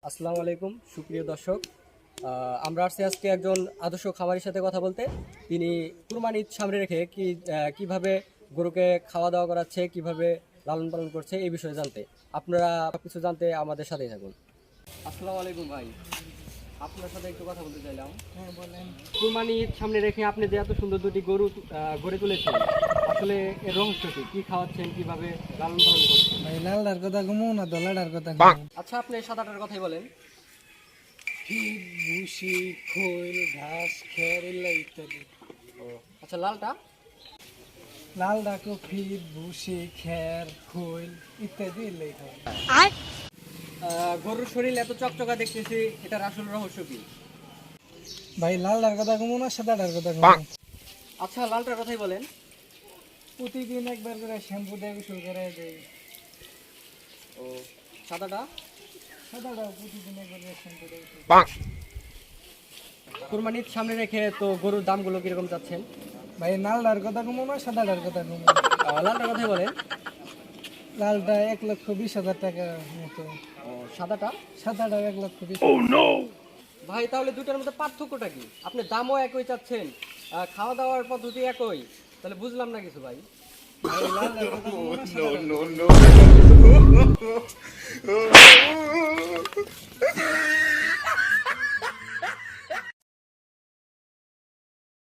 আসসালামু আলাইকুম সুপ্রিয় দর্শক। আমরা আসছি আজকে একজন আদর্শ খামারির সাথে কথা বলতে। তিনি কুরবানি ঈদ সামনে রেখে কিভাবে গরুকে খাওয়া দাওয়া করাচ্ছে, কিভাবে লালন পালন করছে এই বিষয়ে জানতে। আপনারা সবকিছু জানতে আমাদের সাথেই থাকুন। আসসালামু আলাইকুম ভাই, আপনার সাথে একটু কথা বলতে চাইলাম। হ্যাঁ বলেন। কুরবানি ঈদ সামনে রেখে আপনি যে এত সুন্দর দুটি গরু গড়ে তুলেছেন, আসলে এর রহস্য কি খাওয়াচ্ছেন, কিভাবে লালন পালন করছেন? ভাই লালডার কথা কমু না দলাডার কথা কমু? আচ্ছা, আপনি সাদাটার কথাই বলেন। ফিড, ভুসি, খৈল, ঘাস, খের এগুলা ইত্যাদি। ও আচ্ছা, লালটা? লাল ডাকো ফিড, ভুসি, খের, খৈল ইত্যাদি এগুলাই খাওয়া। গরুর শরীর এত চকচকা দেখতেছি, এটার আসল রহস্য কি? ভাই লালডার কথা কমু না সাদাডার কথা কমু? আচ্ছা, লালটার কথাই বলেন। প্রতিদিন একবার করে শ্যাম্পু দিয়ে গোসল করে দেয়। ও সাদাটা? সাদাটাও প্রতিদিন একবার করে শ্যাম্পু দিয়ে গোসল। কুরবানি ঈদ সামনে রেখে তো গরুর দামগুলো কিরকম চাচ্ছেন? ভাই লালডার কথা কমু না সাদাডার কথা কমু? লালটার কথাই বলেন। লালটা 1,20,000 টাকা মতো, ও সাদাটা? সাদাটাও 1,20,000। ভাই তাহলে দুটার মধ্যে পার্থক্যটা কি? আপনি দামও একই চাচ্ছেন, খাওয়া দাওয়ার পদ্ধতি একই, তাহলে বুঝলাম না কিছু ভাই। ভাই লালডার কথা কমু না সাদাডার কথা কমু?